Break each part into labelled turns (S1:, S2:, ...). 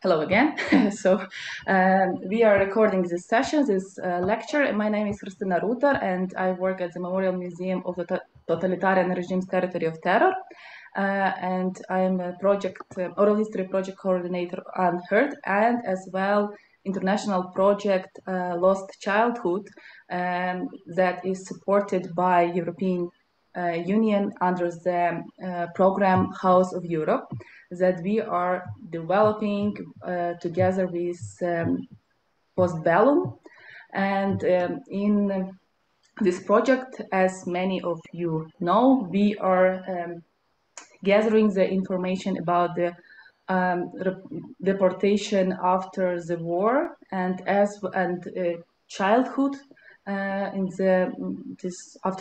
S1: Hello again. We are recording this session, this lecture. My name is Kristina Rutar, and I work at the Memorial Museum of the Totalitarian Regime's Territory of Terror. And I'm a oral history project coordinator on HERD, and as well international project Lost Childhood that is supported by European Union under the program House of Europe that we are developing together with Postbellum. And in this project, as many of you know, we are gathering the information about the deportation after the war and childhood after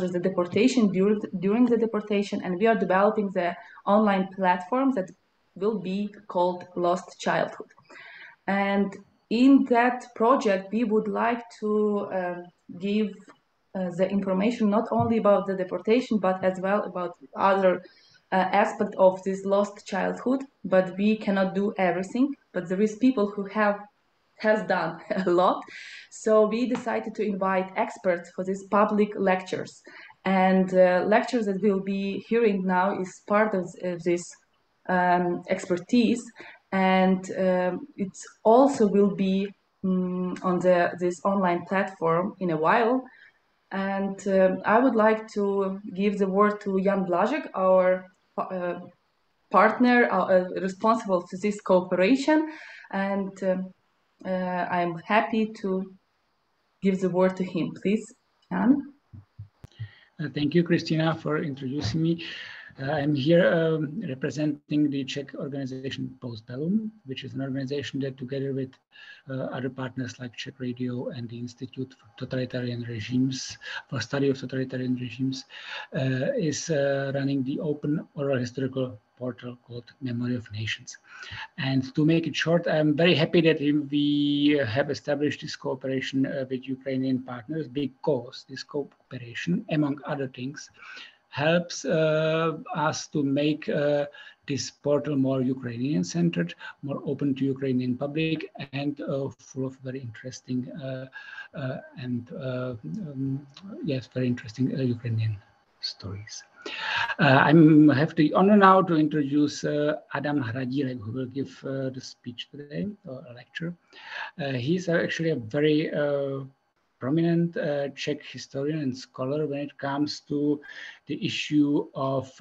S1: the deportation, during the deportation, and we are developing the online platform that will be called Lost Childhood. And in that project, we would like to give the information not only about the deportation, but as well about other aspect of this lost childhood. But we cannot do everything. But there is people who has done a lot. So we decided to invite experts for these public lectures. And lectures that we'll be hearing now is part of this expertise. And it also will be on this online platform in a while. And I would like to give the word to Jan Blažek, our partner responsible for this cooperation. And I'm happy to give the word to him. Please, Jan.
S2: Thank you, Kristina, for introducing me. I'm here representing the Czech organization Postbellum, which is an organization that, together with other partners like Czech Radio and the Institute for Totalitarian Regimes, for Study of Totalitarian Regimes, is running the open oral historical portal called Memory of Nations. And to make it short, I'm very happy that we have established this cooperation with Ukrainian partners, because this cooperation, among other things, helps us to make this portal more Ukrainian-centered, more open to Ukrainian public, and full of very interesting very interesting Ukrainian stories. I have the honor now to introduce Adam Gradilek, who will give the speech today, or a lecture. He's actually a very prominent Czech historian and scholar when it comes to the issue of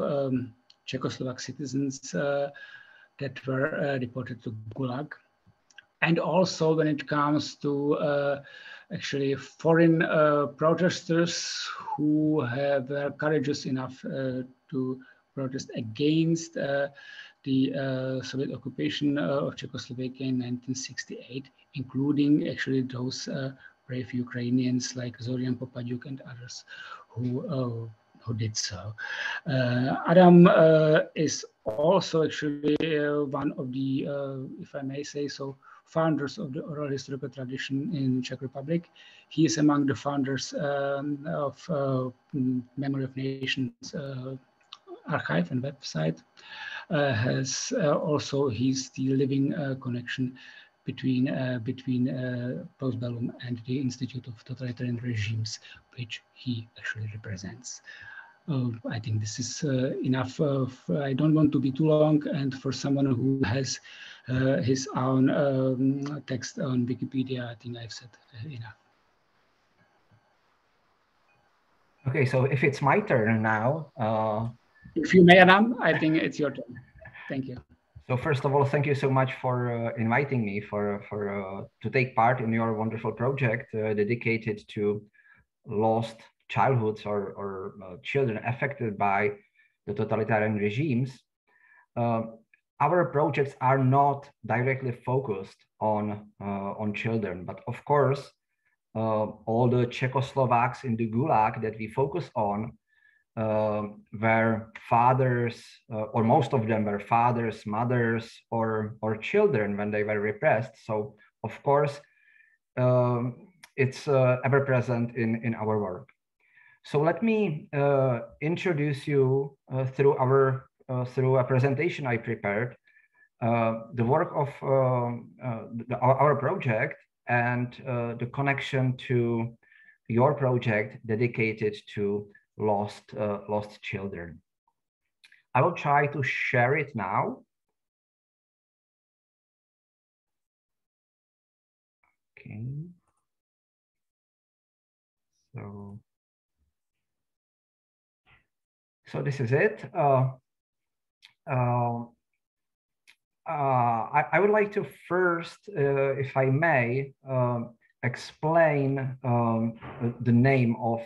S2: Czechoslovak citizens that were deported to Gulag, and also when it comes to actually foreign protesters who were courageous enough to protest against the Soviet occupation of Czechoslovakia in 1968, including actually those brave Ukrainians like Zorian Popadyuk and others who did so. Adam is also actually one of the, if I may say so, founders of the oral historical tradition in Czech Republic. He is among the founders of Memory of Nations archive and website. He's the living connection between Postbellum and the Institute of Totalitarian Regimes, which he actually represents. I think this is enough. I don't want to be too long, and for someone who has his own text on Wikipedia, I think I've said enough.
S3: Okay, so if it's my turn now.
S2: If you may, Adam, I think it's your turn. Thank you.
S3: So first of all, thank you so much for inviting me to take part in your wonderful project dedicated to lost childhoods or children affected by the totalitarian regimes. Our projects are not directly focused on children, but of course, all the Czechoslovaks in the Gulag that we focus on were fathers, or most of them were fathers, mothers, or children when they were repressed. So of course, it's ever present in our work. So let me introduce you through a presentation I prepared the work of our project and the connection to your project dedicated to lost children. I will try to share it now. Okay. So this is it. I would like to first, if I may, explain the name of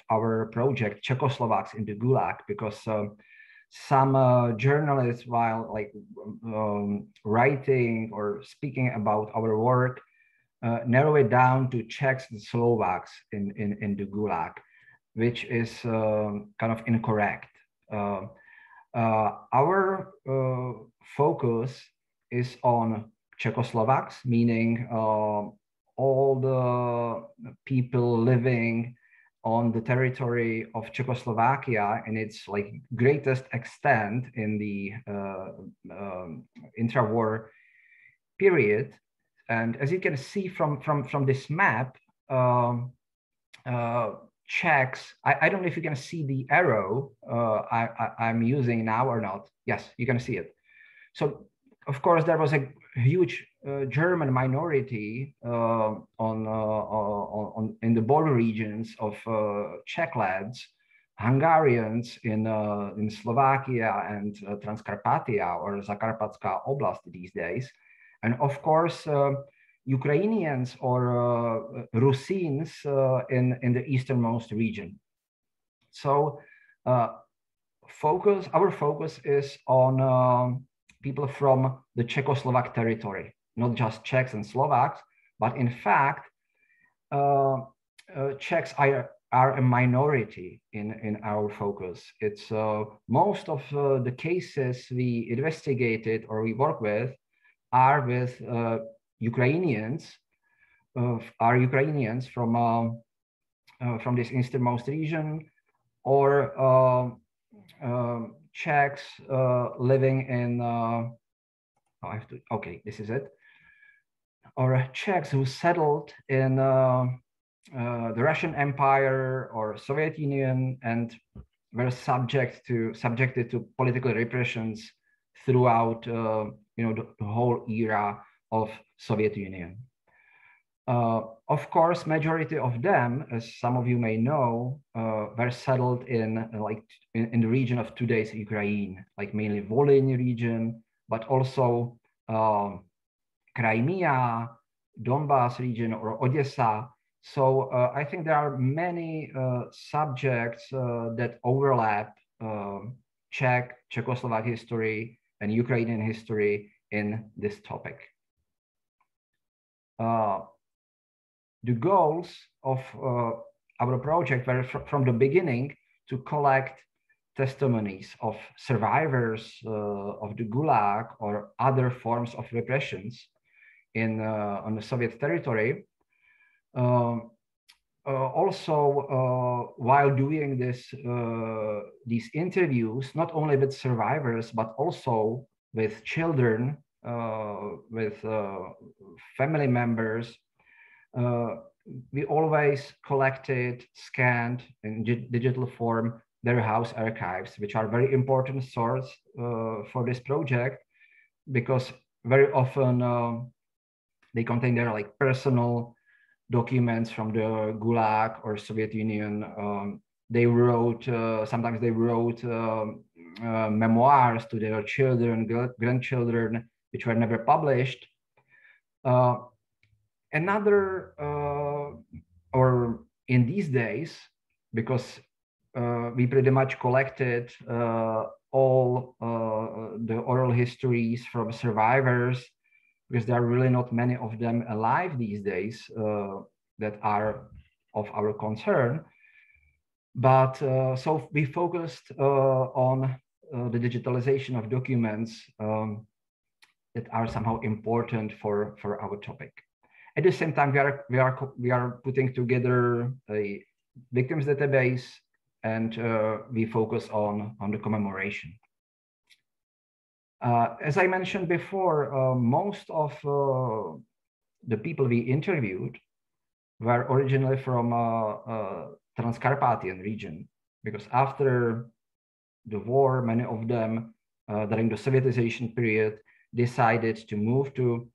S3: our project, Czechoslovaks in the Gulag, because some journalists, while writing or speaking about our work, narrow it down to Czechs and Slovaks in the Gulag, which is kind of incorrect. Our focus is on Czechoslovaks, meaning all the people living on the territory of Czechoslovakia in its greatest extent in the intra-war period. And as you can see from this map, Czechs, I don't know if you can see the arrow I'm using now or not. Yes, you can see it. So, of course, there was a huge German minority in the border regions of Czech lads, Hungarians in Slovakia and Transcarpathia or Zakarpatska Oblast these days, and of course Ukrainians or Rusins in the easternmost region. So our focus is on people from the Czechoslovak territory, not just Czechs and Slovaks, but in fact, Czechs are a minority in our focus. It's most of the cases we investigated or we work with are with Ukrainians, from this easternmost region, or Czechs living in, this is it, or Czechs who settled in the Russian Empire or Soviet Union and were subjected to political repressions throughout the whole era of Soviet Union. Of course, majority of them, as some of you may know, were settled in the region of today's Ukraine, mainly Volyn region, but also Crimea, Donbass region, or Odessa. So I think there are many subjects that overlap Czechoslovak history and Ukrainian history in this topic. The goals of our project were from the beginning to collect testimonies of survivors of the Gulag or other forms of repressions on the Soviet territory. Also, while doing these interviews, not only with survivors, but also with children, with family members, we always collected, scanned in digital form their house archives, which are very important source for this project, because very often they contain their personal documents from the Gulag or Soviet Union. They wrote, sometimes they wrote memoirs to their children, grandchildren, which were never published. Or in these days, because we pretty much collected all the oral histories from survivors, because there are really not many of them alive these days that are of our concern. But so we focused on the digitalization of documents that are somehow important for our topic. At the same time, we are putting together a victims database, and we focus on the commemoration. As I mentioned before, most of the people we interviewed were originally from Transcarpathian region, because after the war, many of them during the Sovietization period decided to move to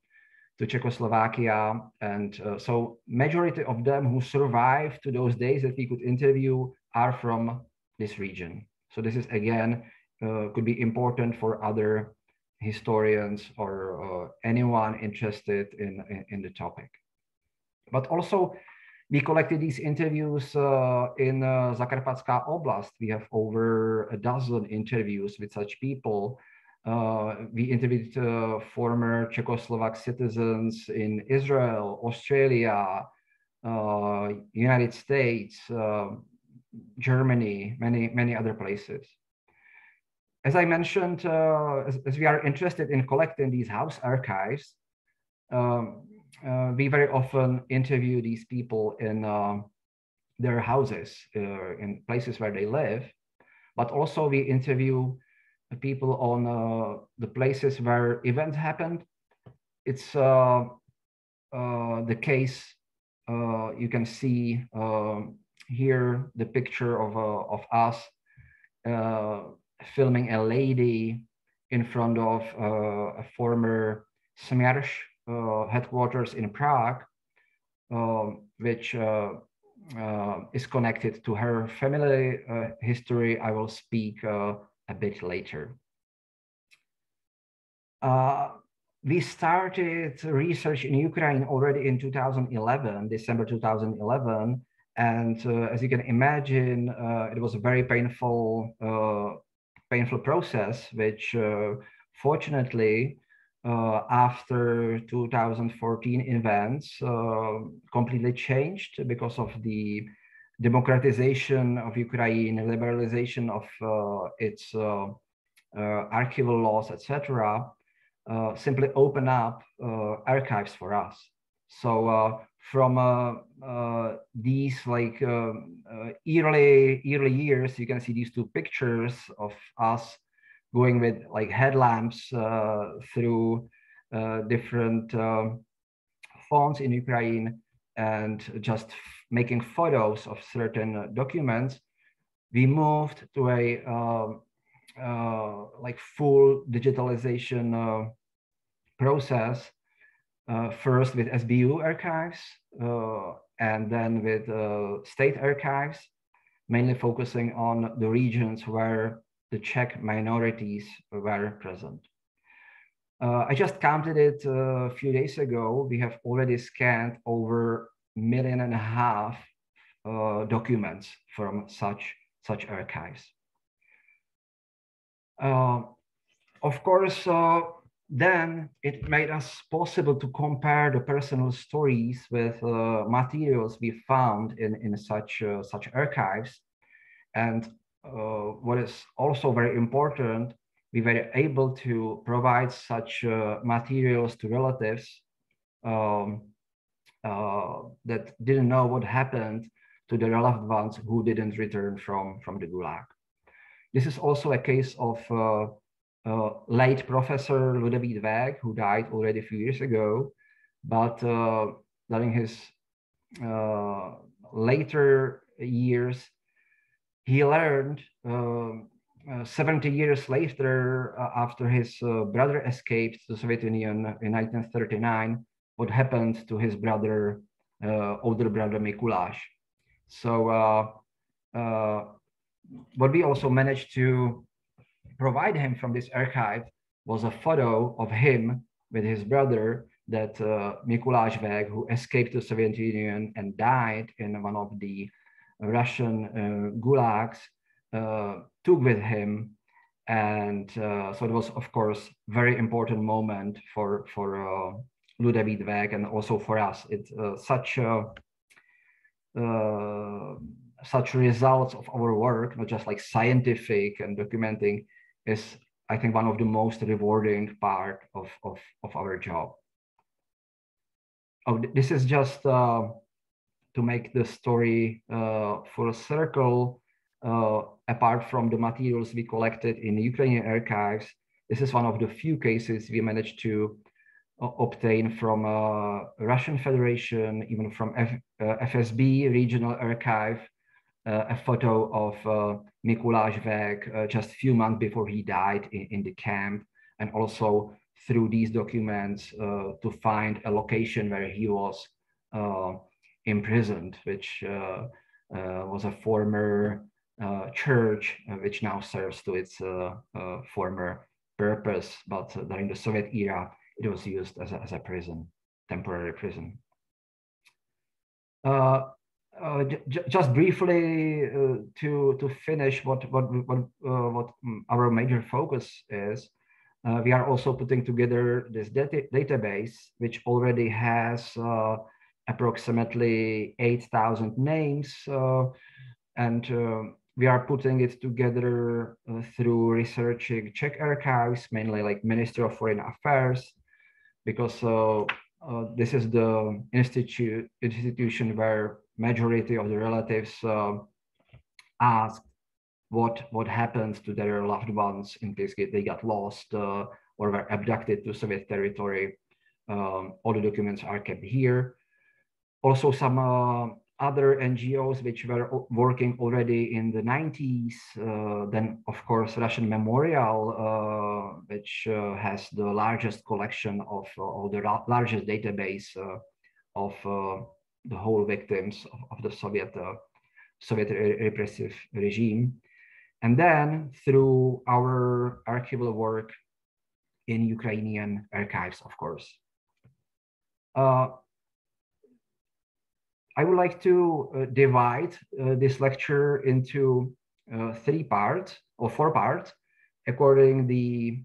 S3: Czechoslovakia, and so majority of them who survived to those days that we could interview are from this region. So this is again could be important for other historians or anyone interested in the topic. But also we collected these interviews in Zakarpatská oblast. We have over a dozen interviews with such people. We interviewed former Czechoslovak citizens in Israel, Australia, United States, Germany, many other places. As I mentioned, as we are interested in collecting these house archives, we very often interview these people in their houses, in places where they live, but also we interview people on the places where events happened. It's the case, you can see here the picture of us filming a lady in front of a former Smersh headquarters in Prague, which is connected to her family history. I will speak a bit later. We started research in Ukraine already in 2011, December 2011. And as you can imagine, it was a very painful process, which fortunately, after 2014 events, completely changed because of the democratization of Ukraine, liberalization of its archival laws, etc., simply open up archives for us. So from these like early years, you can see these two pictures of us going with like headlamps through different fonts in Ukraine and just making photos of certain documents. We moved to a like full digitalization process, first with SBU archives and then with state archives, mainly focusing on the regions where the Czech minorities were present. I just counted it a few days ago. We have already scanned over 1.5 million documents from such archives. Of course, then it made us possible to compare the personal stories with materials we found in such archives. And what is also very important, we were able to provide such materials to relatives that didn't know what happened to their loved ones who didn't return from the Gulag. This is also a case of late Professor Ludovík Weg, who died already a few years ago, but during his later years, he learned 70 years later, after his brother escaped the Soviet Union in 1939, what happened to his brother, older brother Mikuláš. So what we also managed to provide him from this archive was a photo of him with his brother, that Mikuláš Weg, who escaped the Soviet Union and died in one of the Russian gulags, took with him. And so it was, of course, very important moment for Ludovík Weg and also for us. It's such results of our work, not just like scientific and documenting, is, I think, one of the most rewarding part of our job. Oh, this is just to make the story full circle. Apart from the materials we collected in Ukrainian archives, this is one of the few cases we managed to obtain from Russian Federation, even from FSB Regional Archive, a photo of Mikuláš Vek just a few months before he died in the camp, and also through these documents to find a location where he was imprisoned, which was a former church, which now serves to its former purpose, but during the Soviet era, it was used as a prison, temporary prison. Just briefly to finish what our major focus is, we are also putting together this database, which already has approximately 8,000 names, and we are putting it together through researching Czech archives, mainly like Ministry of Foreign Affairs, because this is the institution where majority of the relatives asked what happens to their loved ones in case they got lost or were abducted to Soviet territory. All the documents are kept here. Also some other NGOs which were working already in the 90s, then of course Russian Memorial, which has the largest collection of, or the largest database of the whole victims of the Soviet repressive regime. And then through our archival work in Ukrainian archives, of course. I would like to divide this lecture into 3 parts or 4 parts, according the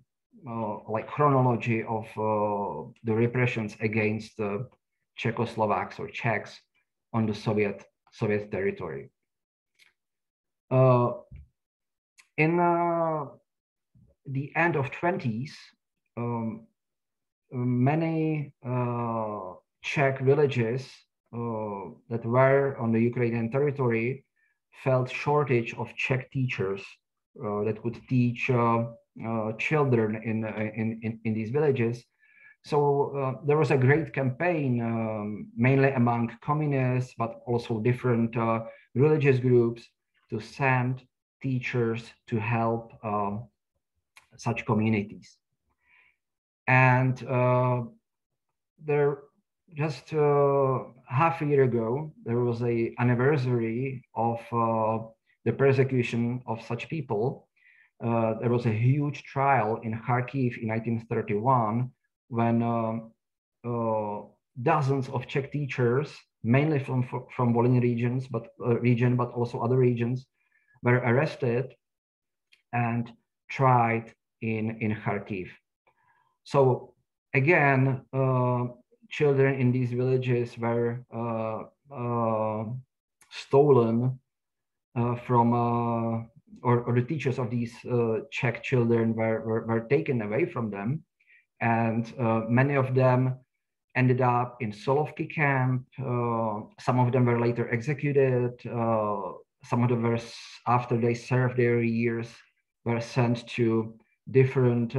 S3: like chronology of the repressions against Czechoslovaks or Czechs on the Soviet territory. In the end of 20s, many Czech villages that were on the Ukrainian territory felt shortage of Czech teachers that could teach children in these villages. So there was a great campaign, mainly among communists, but also different religious groups, to send teachers to help such communities. And there, just half a year ago, there was an anniversary of the persecution of such people. There was a huge trial in Kharkiv in 1931 when dozens of Czech teachers, mainly from Volyn region, but also other regions, were arrested and tried in Kharkiv. So again, children in these villages were stolen from, or the teachers of these Czech children were taken away from them. And many of them ended up in Solovki camp. Some of them were later executed. Some of them were, after they served their years, were sent to different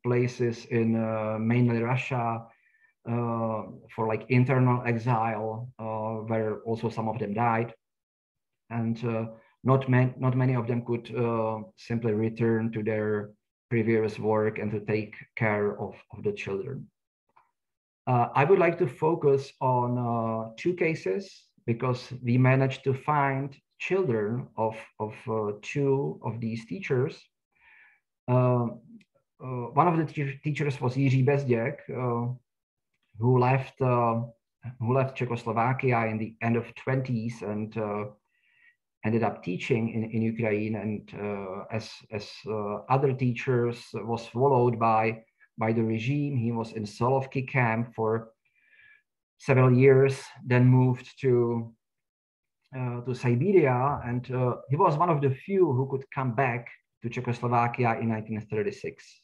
S3: places in mainly Russia, for like internal exile, where also some of them died, and not many of them could simply return to their previous work and to take care of the children. I would like to focus on 2 cases, because we managed to find children of 2 of these teachers. One of the teachers was Jiří Bezděk, who left Czechoslovakia in the end of 20s and ended up teaching in Ukraine, and as other teachers was followed by the regime. He was in Solovki camp for several years, then moved to Siberia, and he was one of the few who could come back to Czechoslovakia in 1936.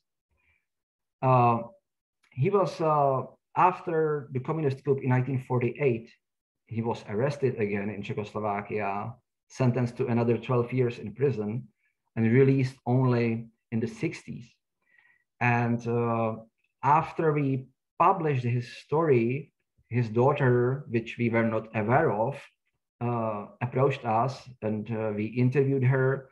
S3: He was after the communist coup in 1948, he was arrested again in Czechoslovakia, sentenced to another 12 years in prison, and released only in the 60s. And after we published his story, his daughter, which we were not aware of, approached us, and we interviewed her.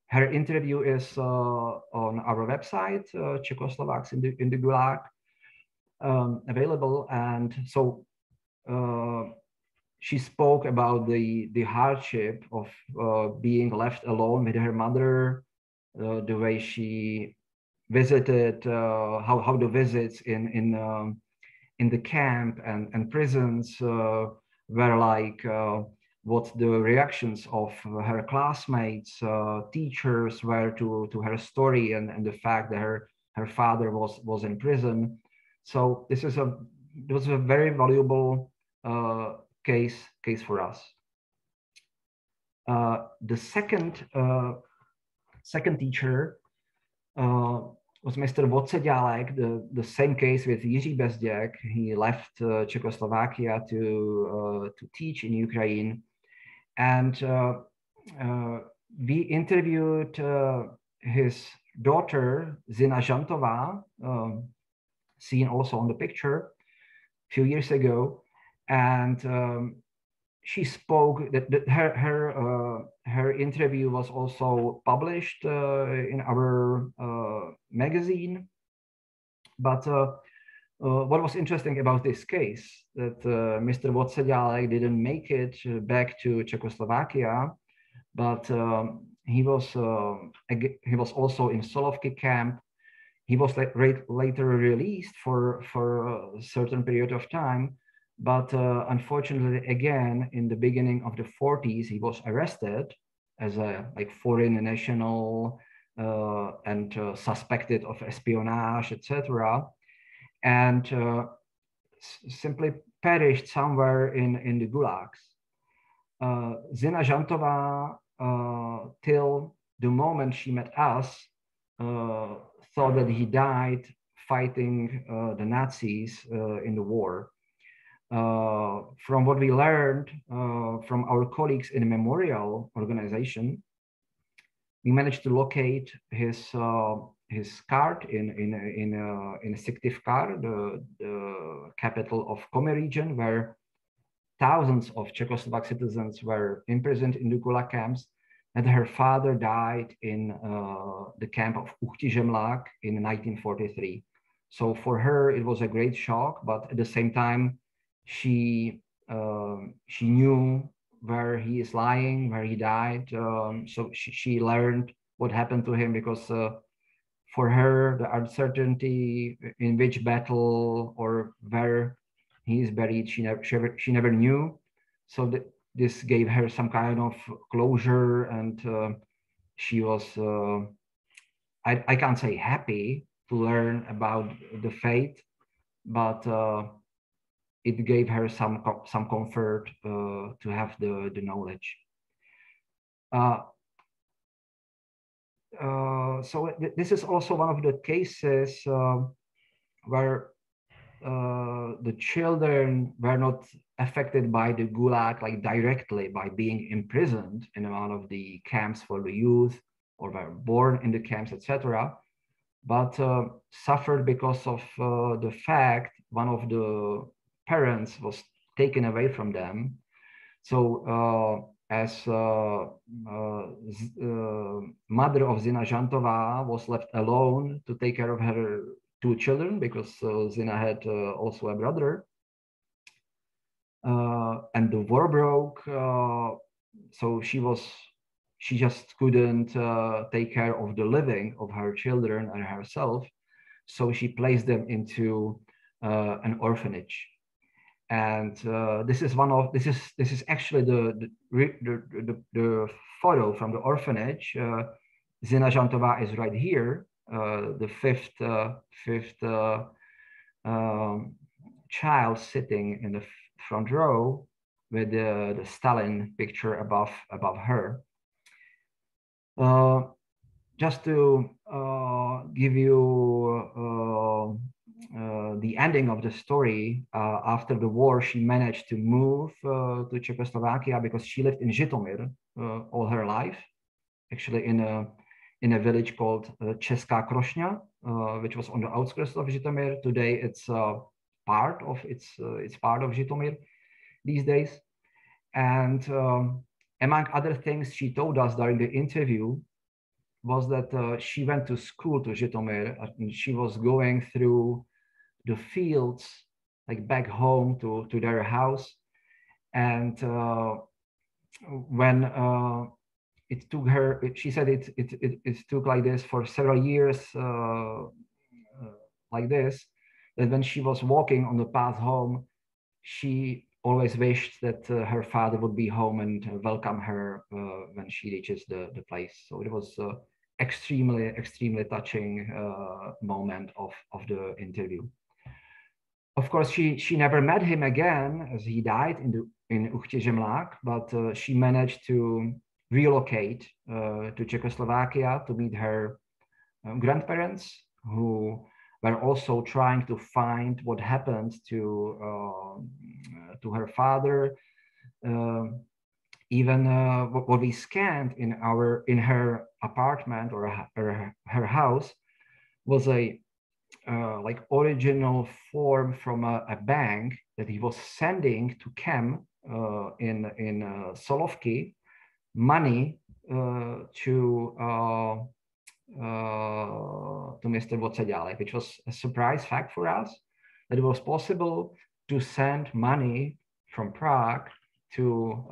S3: Her interview is on our website, Czechoslovaks in the Gulag, available. And so she spoke about the hardship of being left alone with her mother, the way she visited, how the visits in the camp and prisons were like, what the reactions of her classmates, teachers were to her story, and the fact that her father was in prison. So this is it was a very valuable case for us. The second teacher was Mr. Vossedálek, the same case with Jiří Bezděk. He left Czechoslovakia to teach in Ukraine. And we interviewed his daughter, Zina Žantová, seen also on the picture, a few years ago. And she spoke, that her interview was also published in our magazine. But what was interesting about this case, that Mr. Vossedálek didn't make it back to Czechoslovakia, but he was also in Solovki camp. He was later released for a certain period of time. But unfortunately, again, in the beginning of the 40s, he was arrested as a foreign national and suspected of espionage, etc., and simply perished somewhere in the gulags. Zina Žantová, till the moment she met us, thought that he died fighting the Nazis in the war. From what we learned from our colleagues in the memorial organization, we managed to locate his card in Syktyvkar, the capital of Komi region, where thousands of Czechoslovak citizens were imprisoned in the Gulag camps, and her father died in the camp of Uchtižemlák in 1943. So for her, it was a great shock, but at the same time, she knew where he is lying, where he died. So she learned what happened to him, because for her, the uncertainty in which battle or where he is buried, she never knew. So this gave her some kind of closure, and she was, I can't say happy to learn about the fate, but it gave her some comfort to have the knowledge. So this is also one of the cases where the children were not affected by the Gulag directly by being imprisoned in one of the camps for the youth, or were born in the camps, etc., but suffered because of the fact one of the parents was taken away from them. So as mother of Zina Žantová was left alone to take care of her two children, because Zina had also a brother, and the war broke, so she just couldn't take care of the living of her children and herself, so she placed them into an orphanage. And this is actually the photo from the orphanage. Zina Žantová is right here, the fifth child sitting in the front row with the Stalin picture above her. Just to give you the ending of the story, after the war, she managed to move to Czechoslovakia, because she lived in Žhitomir all her life, actually in a village called Česká Krošňa, which was on the outskirts of Zhytomyr. Today, it's part of Zhytomyr these days. And among other things she told us during the interview was that she went to school to Zhytomyr, and she was going through the fields, like back home to their house. And when it took her, she said it took like this for several years, like this, that when she was walking on the path home, she always wished that her father would be home and welcome her when she reaches the place. So it was extremely touching moment of the interview. Of course, she never met him again, as he died in Uchtěžemlák, but she managed to relocate to Czechoslovakia to meet her grandparents, who were also trying to find what happened to her father. Even what we scanned in her apartment or her house was a like original form from a bank that he was sending to Kem in Solovki money to Mr. Vocedalek, which was a surprise fact for us, that it was possible to send money from Prague to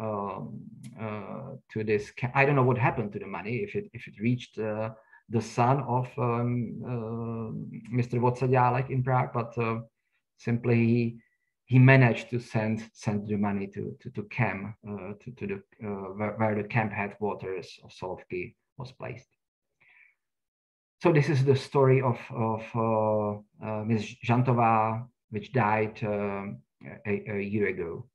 S3: this. I don't know what happened to the money, if it reached the son of Mr. Vocedalek in Prague, but simply he managed to send the money to Kem, to the where the camp headquarters of Solovki was placed. So this is the story of Ms. Žantová, which died a year ago.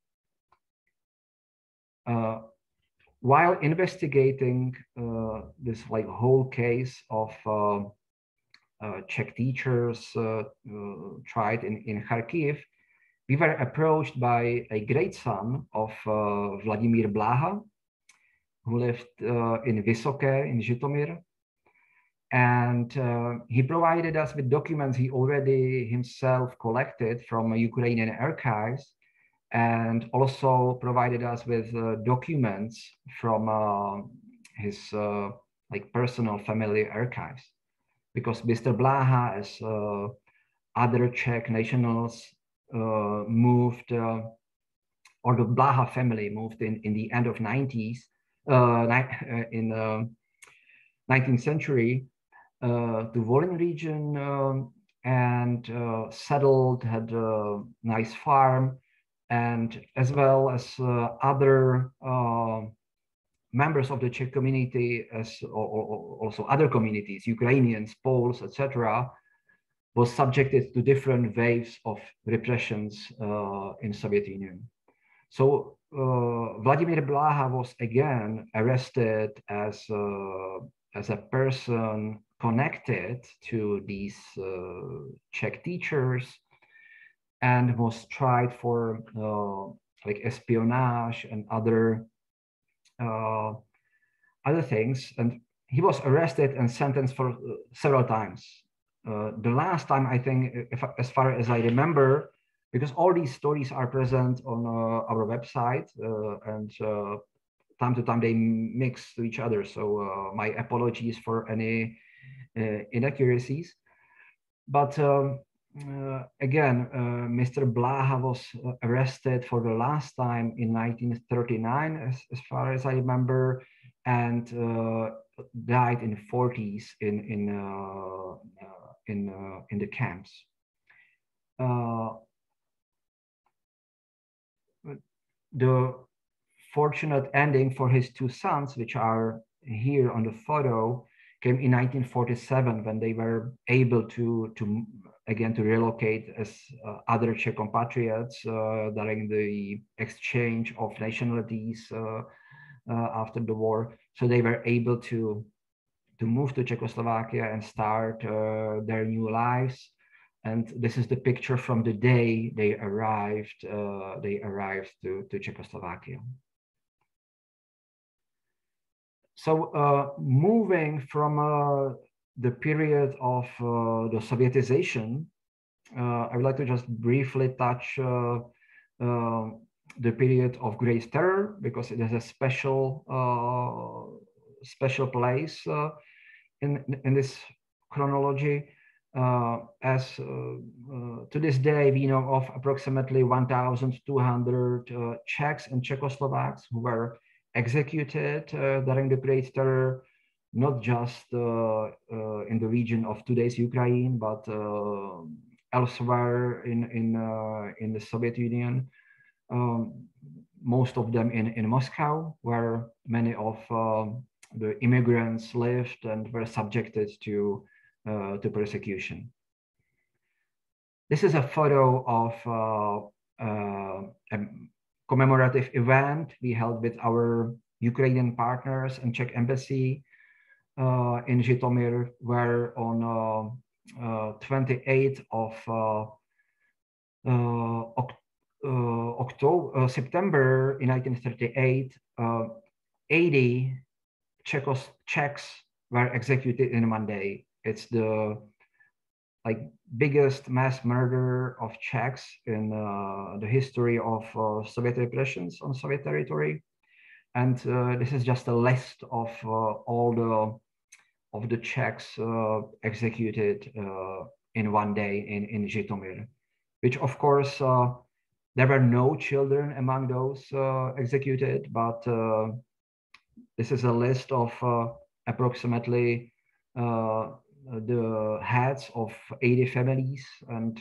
S3: While investigating this like whole case of Czech teachers tried in Kharkiv, we were approached by a great son of Vladimír Bláha, who lived in Vysoké in Zhytomyr. And he provided us with documents he already himself collected from Ukrainian archives, and also provided us with documents from his like personal family archives. Because Mr. Bláha, as other Czech nationals, moved, or the Bláha family moved in the end of 90s, in the 19th century, to Volyn region, and settled, had a nice farm, and as well as other members of the Czech community, as also other communities, Ukrainians, Poles, etc., was subjected to different waves of repressions in Soviet Union. So Vladimír Bláha was again arrested as a person connected to these Czech teachers, and was tried for like espionage and other things. And he was arrested and sentenced for several times. The last time, I think, as far as I remember, because all these stories are present on our website, and time to time they mix to each other. So my apologies for any inaccuracies. But again, Mr. Bláha was arrested for the last time in 1939, as far as I remember, and died in the 40s in the camps. The fortunate ending for his two sons, which are here on the photo, came in 1947, when they were able to relocate as other Czech compatriots during the exchange of nationalities after the war. So they were able to move to Czechoslovakia and start their new lives. And this is the picture from the day they arrived to Czechoslovakia. So moving from the period of the Sovietization, I would like to just briefly touch the period of Great Terror, because it has a special place in this chronology. As to this day, we know of approximately 1,200 Czechs and Czechoslovaks who were executed during the Great Terror, not just in the region of today's Ukraine, but elsewhere in the Soviet Union. Most of them in Moscow, where many of the immigrants lived and were subjected to persecution. This is a photo of a commemorative event we held with our Ukrainian partners and Czech embassy in Zhytomyr, where on 28th of September in 1938, 80 Czechs were executed in one day. It's the biggest mass murder of Czechs in the history of Soviet repressions on Soviet territory. And this is just a list of all the Czechs executed in one day in Zhytomyr, which of course there were no children among those executed, but this is a list of approximately the heads of 80 families. And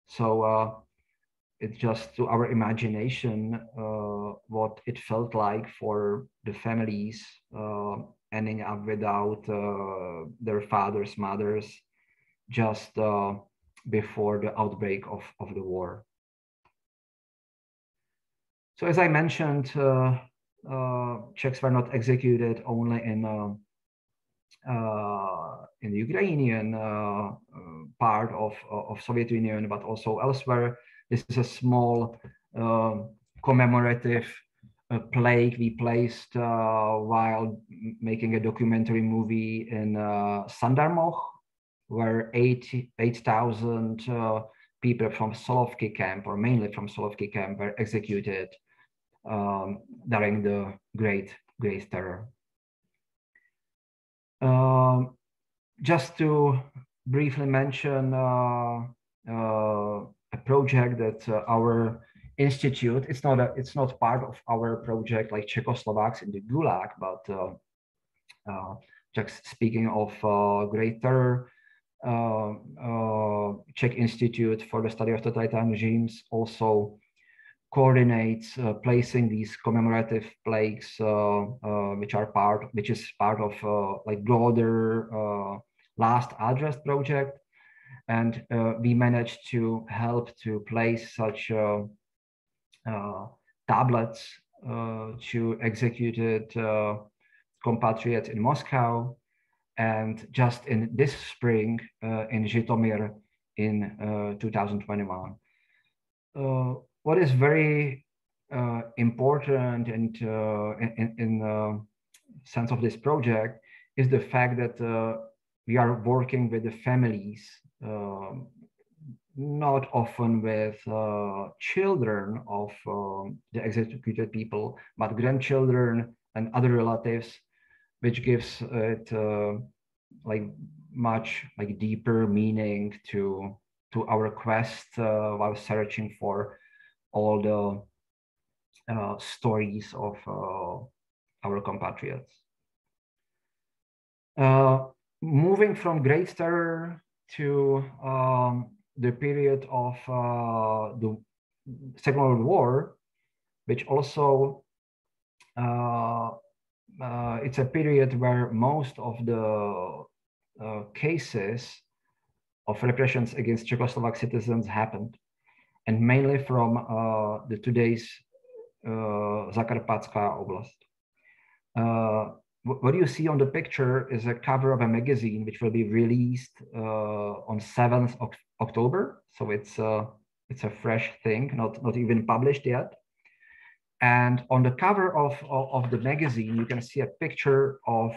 S3: so it's just to our imagination what it felt like for the families ending up without their fathers, mothers, just before the outbreak of the war. So as I mentioned, Czechs were not executed only in the Ukrainian part of Soviet Union, but also elsewhere. This is a small commemorative plaque we placed while making a documentary movie in Sandarmoch, where 8,000 people from Solovki camp, or mainly from Solovki camp, were executed during the Great Terror. Just to briefly mention a project that our institute, it's not part of our project like Czechoslovaks in the Gulag, but just speaking of Great Terror, Czech Institute for the Study of Totalitarian Regimes also coordinates placing these commemorative plaques, which is part of broader Last Address project, and we managed to help to place such tablets to executed compatriots in Moscow, and just in this spring in Zhytomyr in 2021. What is very important and in the sense of this project is the fact that we are working with the families, not often with children of the executed people, but grandchildren and other relatives, which gives it much deeper meaning to our quest while searching for all the stories of our compatriots. Moving from Great Terror to the period of the Second World War, which also it's a period where most of the cases of repressions against Czechoslovak citizens happened, and mainly from the today's Zakarpatska Oblast. What you see on the picture is a cover of a magazine which will be released on 7th of October. So it's a fresh thing, not even published yet. And on the cover of the magazine, you can see a picture of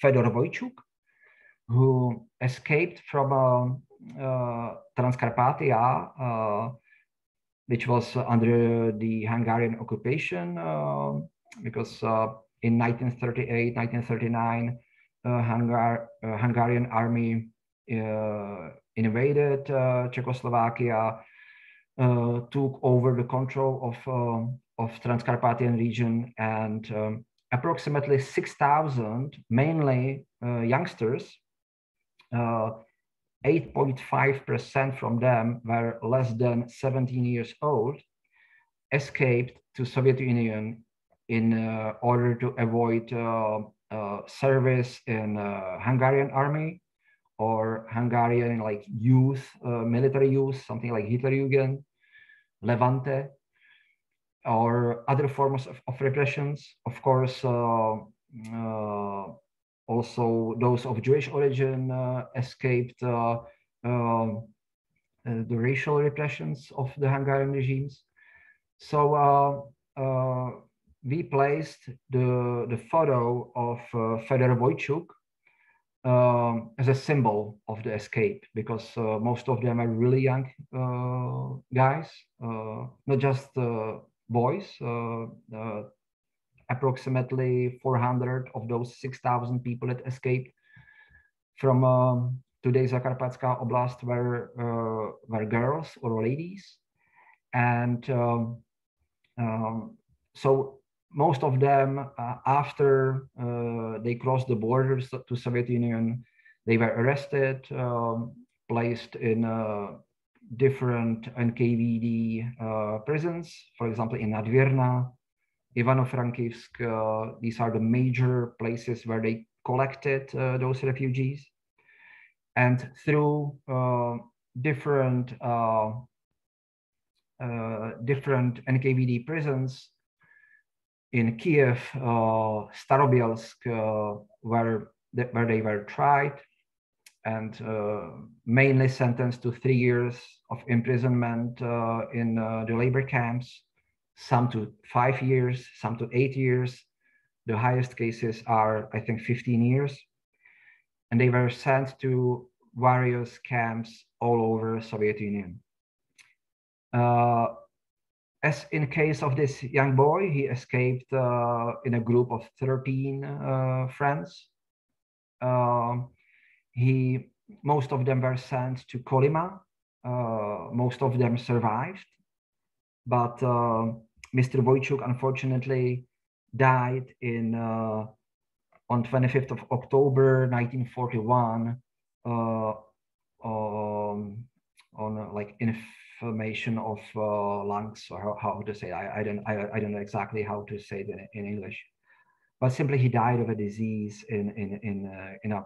S3: Fedor Wojciuk, who escaped from Transcarpathia, which was under the Hungarian occupation, because in 1938, 1939, Hungarian army invaded Czechoslovakia, took over the control of Transcarpathian region, and approximately 6,000, mainly youngsters, 8.5% from them were less than 17 years old, escaped to Soviet Union in order to avoid service in Hungarian army or Hungarian like youth, military youth, something like Hitlerjugend, Levante, or other forms of repressions. Of course, also those of Jewish origin escaped the racial repressions of the Hungarian regimes. So we placed the photo of Fedor Wojciuk as a symbol of the escape, because most of them are really young guys, not just boys. Approximately 400 of those 6,000 people that escaped from today's Zakarpatska Oblast were girls or ladies. And so most of them, after they crossed the borders to Soviet Union, they were arrested, placed in different NKVD prisons, for example, in Nadvirna, Ivano-Frankivsk. These are the major places where they collected those refugees. And through different NKVD prisons in Kiev, Starobielsk, where they were tried and mainly sentenced to 3 years of imprisonment in the labor camps, some to 5 years, some to 8 years. The highest cases are, I think, 15 years. And they were sent to various camps all over Soviet Union. As in case of this young boy, he escaped in a group of 13 friends. Most of them were sent to Kolyma. Most of them survived, but Mr. Wojciuk unfortunately died on 25th of October 1941 on like inflammation of lungs, or how to say. I don't know exactly how to say it in English, but simply he died of a disease in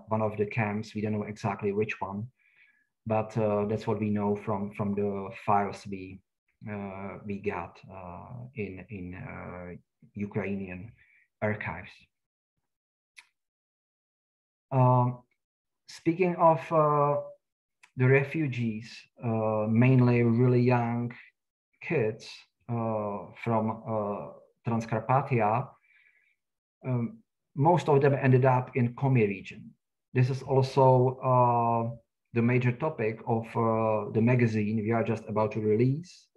S3: one of the camps. We don't know exactly which one, but that's what we know from the files we got in Ukrainian archives. Speaking of the refugees, mainly really young kids from Transcarpathia, most of them ended up in Komi region. This is also the major topic of the magazine we are just about to release.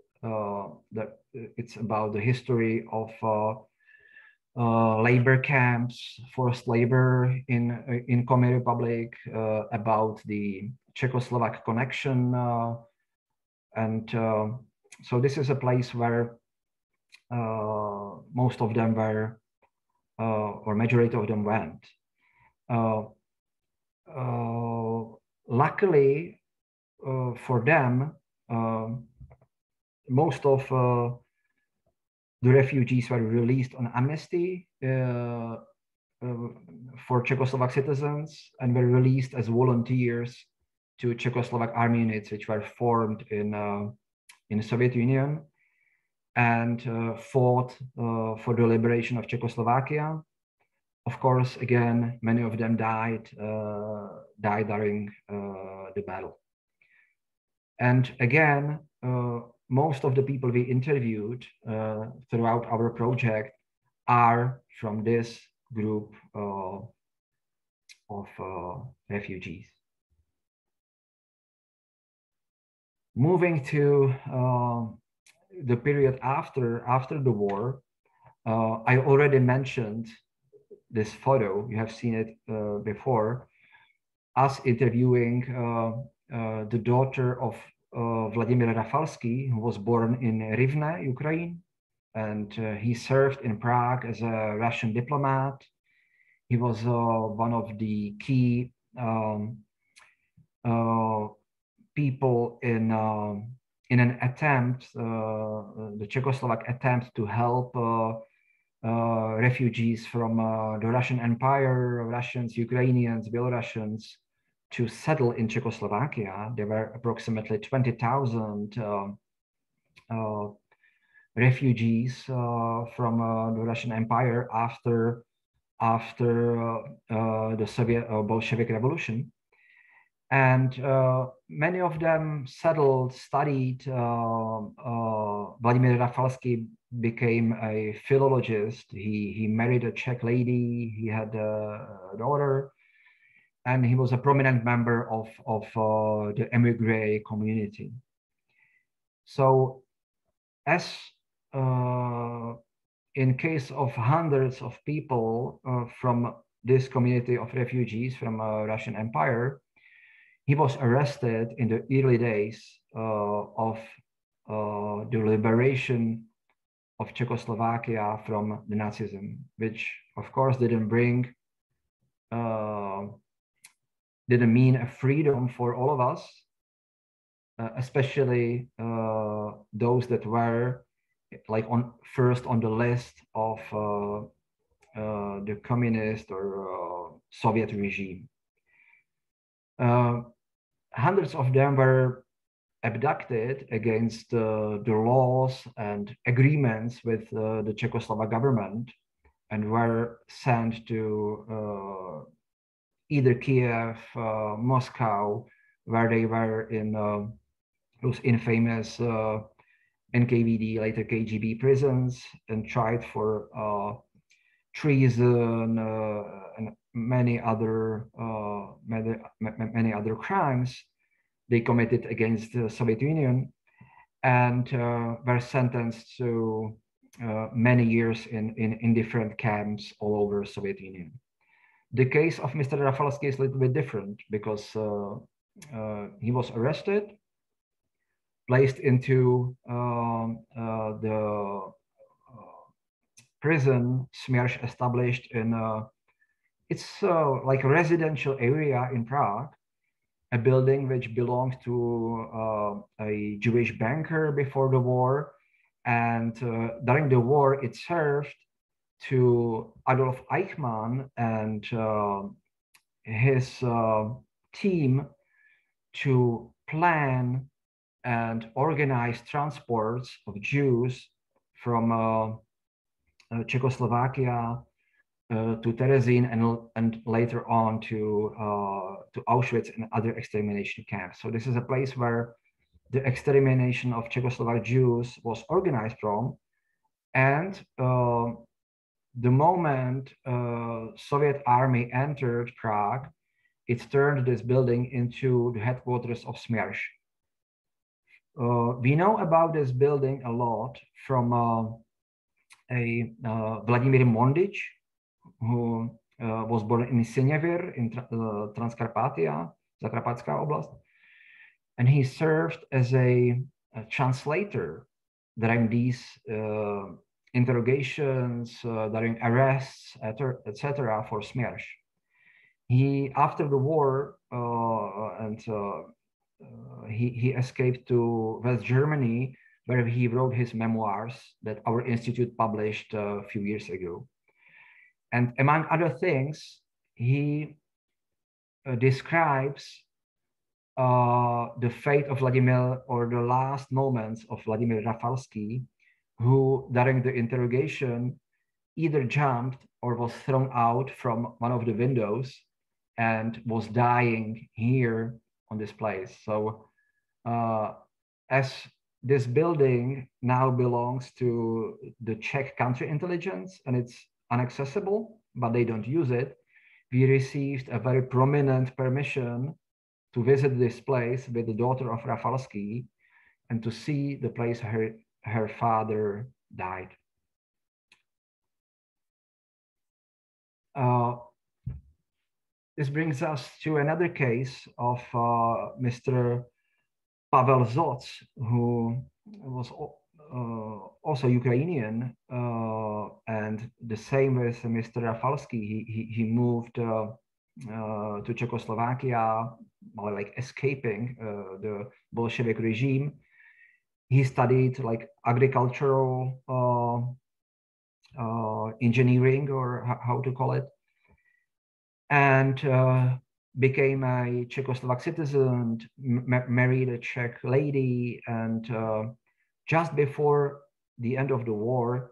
S3: It's about the history of labor camps, forced labor in Komi Republic, about the Czechoslovak connection, and so this is a place where most of them were, or majority of them went. Luckily for them, most of the refugees were released on amnesty for Czechoslovak citizens, and were released as volunteers to Czechoslovak army units, which were formed in the Soviet Union, and fought for the liberation of Czechoslovakia. Of course, again, many of them died during the battle. And again, most of the people we interviewed throughout our project are from this group of refugees. Moving to the period after the war, I already mentioned this photo. You have seen it before. Us interviewing the daughter of Vladimir Rafalsky, who was born in Rivne, Ukraine, and he served in Prague as a Russian diplomat. He was one of the key people in an attempt, the Czechoslovak attempt to help refugees from the Russian Empire, Russians, Ukrainians, Belarusians, to settle in Czechoslovakia. There were approximately 20,000 refugees from the Russian Empire after the Soviet Bolshevik Revolution. And many of them settled, studied. Vladimir Rafalsky became a philologist. He married a Czech lady. He had a daughter, and he was a prominent member of the emigre community. So, as in case of hundreds of people from this community of refugees from Russian Empire, he was arrested in the early days of the liberation of Czechoslovakia from the Nazism, which of course didn't mean a freedom for all of us, especially those that were like first on the list of the communist or Soviet regime. Hundreds of them were abducted against the laws and agreements with the Czechoslovak government, and were sent to either Kiev, Moscow, where they were in those infamous NKVD, later KGB prisons, and tried for treason and many other crimes they committed against the Soviet Union, and were sentenced to many years in different camps all over the Soviet Union. The case of Mr. Rafalsky is a little bit different because he was arrested, placed into the prison Smersh established in it's like a residential area in Prague, a building which belonged to a Jewish banker before the war, and during the war it served to Adolf Eichmann and his team to plan and organize transports of Jews from Czechoslovakia to Terezin and later on to Auschwitz and other extermination camps. So this is a place where the extermination of Czechoslovak Jews was organized from, and the moment Soviet army entered Prague, it turned this building into the headquarters of Smersh. We know about this building a lot from Vladimir Mondic, who was born in Siněvir in Transcarpathia, Zakarpatská oblast, and he served as a translator during these interrogations, during arrests, etc. for Smersh. He, after the war, he escaped to West Germany, where he wrote his memoirs that our institute published a few years ago. And among other things, he describes the fate of Vladimir, or the last moments of Vladimir Rafalsky, who during the interrogation either jumped or was thrown out from one of the windows and was dying here on this place. So as this building now belongs to the Czech counterintelligence and it's inaccessible, but they don't use it, we received a very prominent permission to visit this place with the daughter of Rafalski and to see the place her father died. This brings us to another case of Mr. Pavel Zoc, who was also Ukrainian, and the same with Mr. Rafalski. He moved to Czechoslovakia, like escaping the Bolshevik regime. He studied like agricultural engineering, or how to call it, and became a Czechoslovak citizen, married a Czech lady, and just before the end of the war,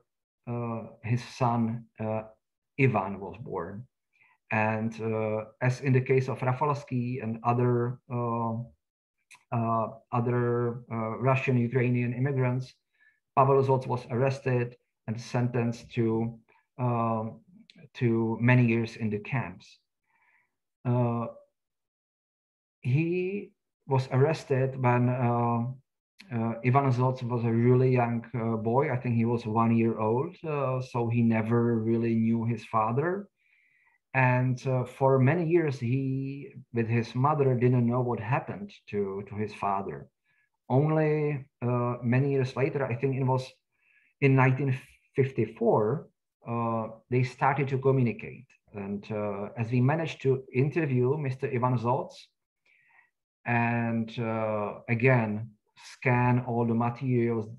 S3: his son Ivan was born. And as in the case of Rafalski and other Russian Ukrainian immigrants, Pavel Zoc was arrested and sentenced to many years in the camps. He was arrested when Ivan Zoc was a really young boy. I think he was 1 year old, so he never really knew his father. And for many years, he, with his mother, didn't know what happened to his father. Only many years later, I think it was in 1954, they started to communicate. And as we managed to interview Mr. Ivan Zoc and again, scan all the materials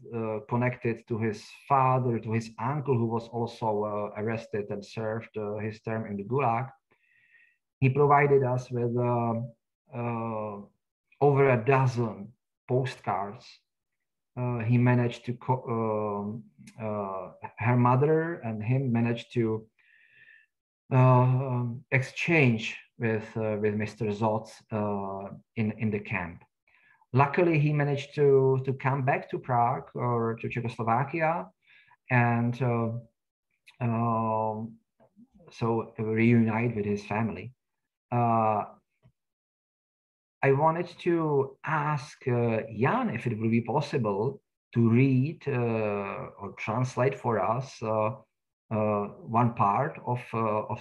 S3: connected to his father, to his uncle, who was also arrested and served his term in the Gulag, he provided us with over a dozen postcards. He managed to, her mother and him managed to exchange with Mr. Zoc in the camp. Luckily, he managed to come back to Prague or to Czechoslovakia, and so reunite with his family. I wanted to ask Jan if it would be possible to read or translate for us one part of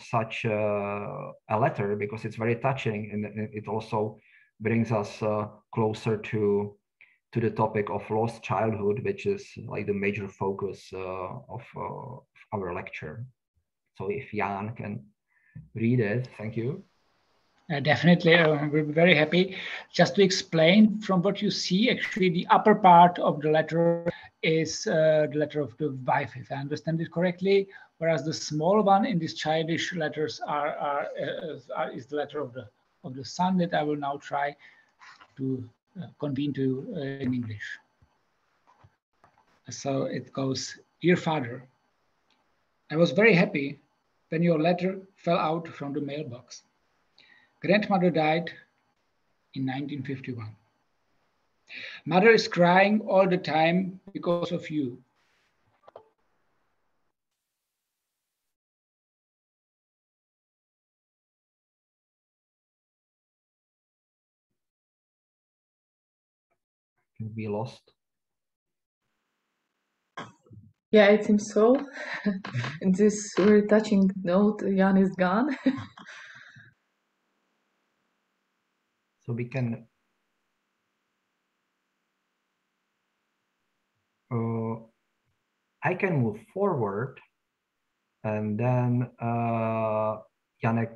S3: such a letter, because it's very touching, and it also brings us closer to the topic of lost childhood, which is like the major focus of our lecture. So if Jan can read it, thank you.
S2: Definitely, we'll be very happy. Just to explain, from what you see, actually the upper part of the letter is the letter of the wife, if I understand it correctly, whereas the small one in these childish letters is the letter of the son, that I will now try to convene to in English. So it goes, "Dear father, I was very happy when your letter fell out from the mailbox. Grandmother died in 1951. Mother is crying all the time because of you.
S3: We lost.
S1: Yeah, it seems so. In this very touching note, Jan is gone.
S3: So we can I can move forward, and then Jan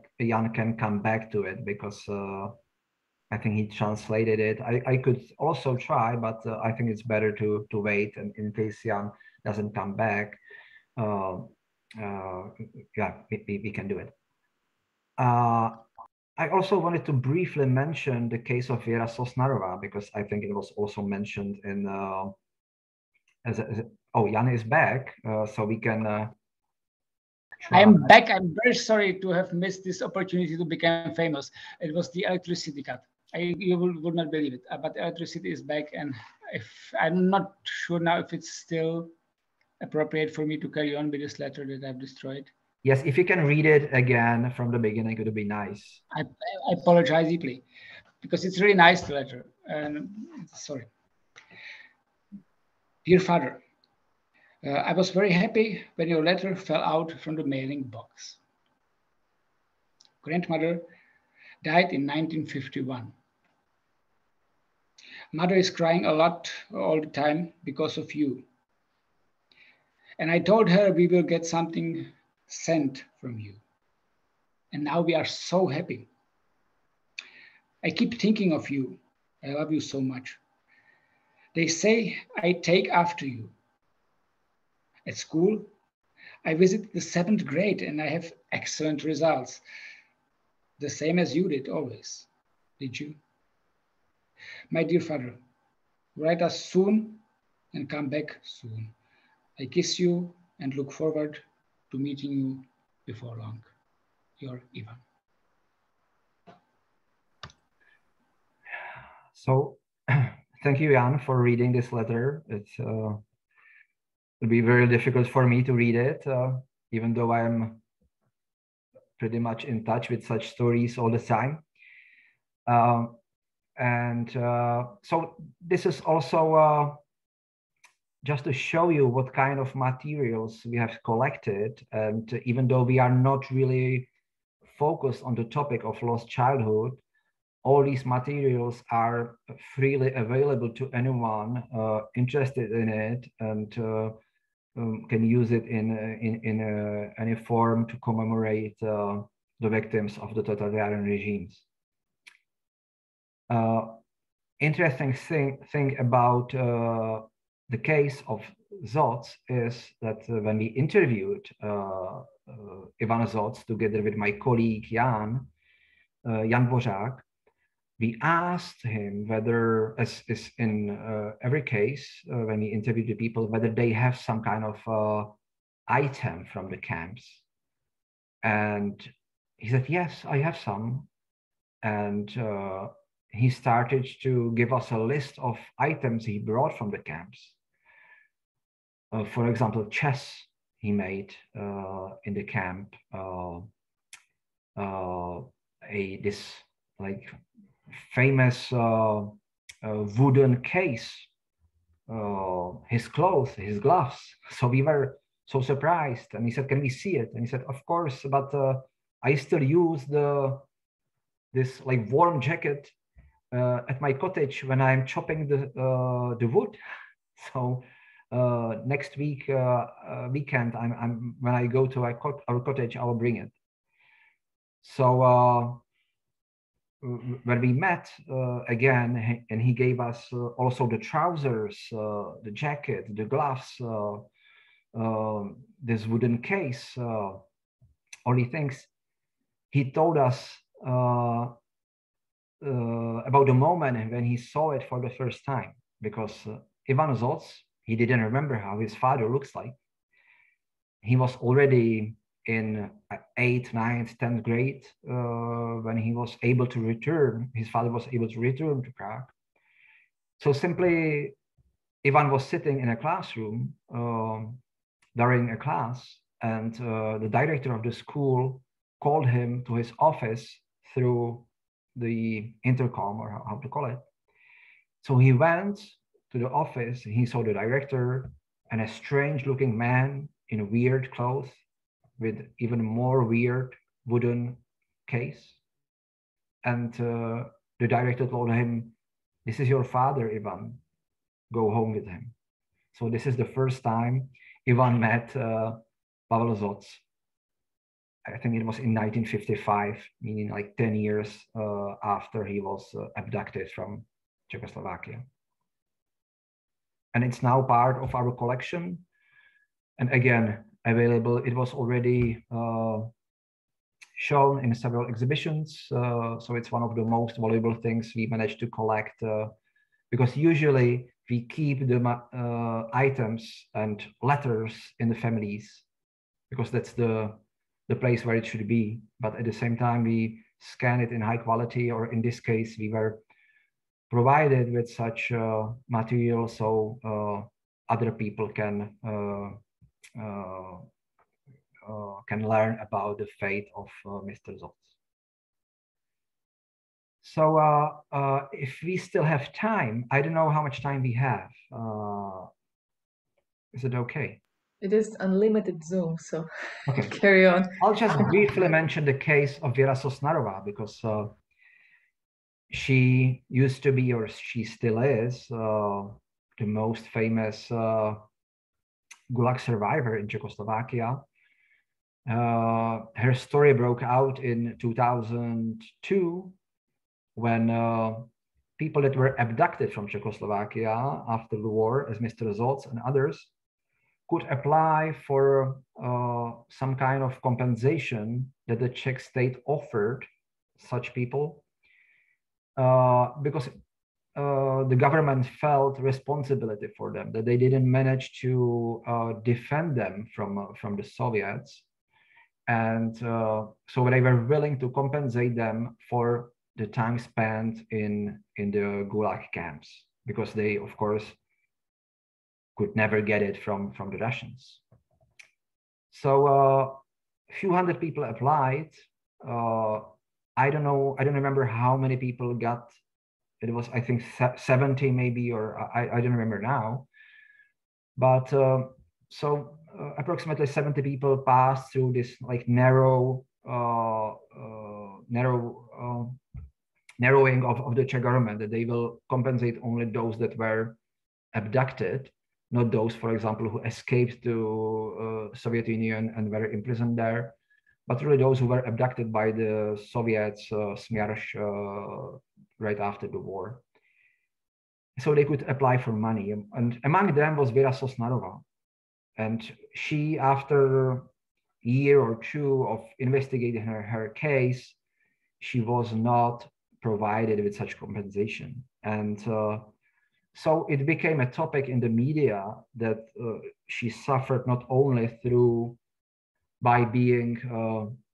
S3: can come back to it, because I think he translated it. I could also try, but I think it's better to wait, and in case Jan doesn't come back, yeah, we can do it. I also wanted to briefly mention the case of Vera Sosnarova, because I think it was also mentioned in oh, Jan is back, so we can try.
S2: I'm back. I'm very sorry to have missed this opportunity to become famous. It was the electricity cut. You would not believe it, but electricity is back, and I'm not sure now if it's still appropriate for me to carry on with this letter that I've destroyed.
S3: Yes, if you can read it again from the beginning, it would be nice.
S2: I apologize deeply because it's really nice, the letter. Sorry. Dear father, I was very happy when your letter fell out from the mailing box. Grandmother died in 1951. Mother is crying a lot all the time because of you. And I told her we will get something sent from you. And now we are so happy. I keep thinking of you. I love you so much. They say I take after you. At school, I visit the 7th grade and I have excellent results. The same as you did always. Did you? My dear father, write us soon and come back soon. I kiss you and look forward to meeting you before long. Your Ivan.
S3: So, thank you, Jan, for reading this letter. It'll be very difficult for me to read it, even though I'm pretty much in touch with such stories all the time. So this is also just to show you what kind of materials we have collected. And even though we are not really focused on the topic of lost childhood, all these materials are freely available to anyone interested in it, and can use it in any form to commemorate the victims of the totalitarian regimes. Interesting thing about the case of Zsoc is that when we interviewed Ivan Zsoc together with my colleague Jan Dvořák, we asked him whether, as is in every case when we interviewed the people, whether they have some kind of item from the camps. And he said, yes, I have some. And he started to give us a list of items he brought from the camps. For example, chess he made in the camp, this like famous wooden case, his clothes, his gloves. So we were so surprised, and he said, "Can we see it?" And he said, "Of course, but I still use this like warm jacket at my cottage when I'm chopping the wood. So next weekend, when I go to our cottage, I will bring it." So when we met again, and he gave us also the trousers, the jacket, the gloves, this wooden case, all these things, he told us about the moment when he saw it for the first time, because Ivan Zsoc, he didn't remember how his father looks like. He was already in 8th, 9th, 10th grade when he was able to return. His father was able to return to Prague. So simply, Ivan was sitting in a classroom during a class, and the director of the school called him to his office through the intercom, or how to call it. So he went to the office, and he saw the director and a strange-looking man in weird clothes with even more weird wooden case. And the director told him, "This is your father, Ivan. Go home with him." So this is the first time Ivan met Pavel Zsoc. I think it was in 1955, meaning like 10 years after he was abducted from Czechoslovakia. And it's now part of our collection. And again, available. It was already shown in several exhibitions. So it's one of the most valuable things we managed to collect, because usually we keep the items and letters in the families, because that's the place where it should be. But at the same time, we scan it in high quality, or in this case, we were provided with such material so other people can can learn about the fate of Mr. Zos. So if we still have time, I don't know how much time we have. Is it okay?
S1: It is unlimited Zoom, so
S3: okay.
S1: Carry on.
S3: I'll just briefly mention the case of Vera Sosnarova, because she used to be, or she still is, the most famous Gulag survivor in Czechoslovakia. Her story broke out in 2002 when people that were abducted from Czechoslovakia after the war, as Mr. Zos and others, could apply for some kind of compensation that the Czech state offered such people, because the government felt responsibility for them, that they didn't manage to defend them from the Soviets. And so they were willing to compensate them for the time spent in the Gulag camps, because they, of course, could never get it from the Russians. So a few hundred people applied. I don't remember how many people got. It was, I think, 70 maybe, or I don't remember now. But so approximately 70 people passed through this like narrowing of the Czech government, that they will compensate only those that were abducted, not those, for example, who escaped to Soviet Union and were imprisoned there, but really those who were abducted by the Soviets, Smersh, right after the war. So they could apply for money. And among them was Vera Sosnarova. And she, after a year or two of investigating her case, she was not provided with such compensation. And so it became a topic in the media that she suffered not only by being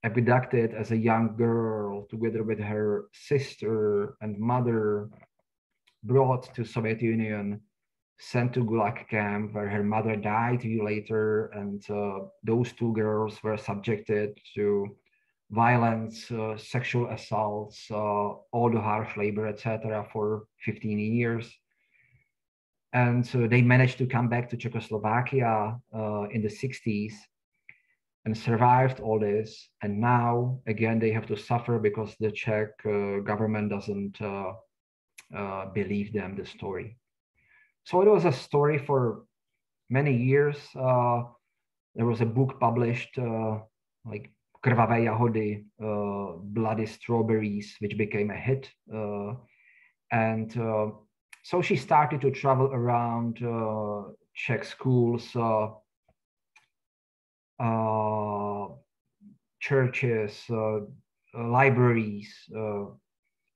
S3: abducted as a young girl together with her sister and mother, brought to Soviet Union, sent to Gulag camp, where her mother died a year later, and those two girls were subjected to violence, sexual assaults, all the harsh labor, etc., for 15 years. And so they managed to come back to Czechoslovakia in the 60s and survived all this. And now, again, they have to suffer because the Czech government doesn't believe them, the story. So it was a story for many years. There was a book published, like Krvavé jahody, Bloody Strawberries, which became a hit. So she started to travel around Czech schools, churches, libraries,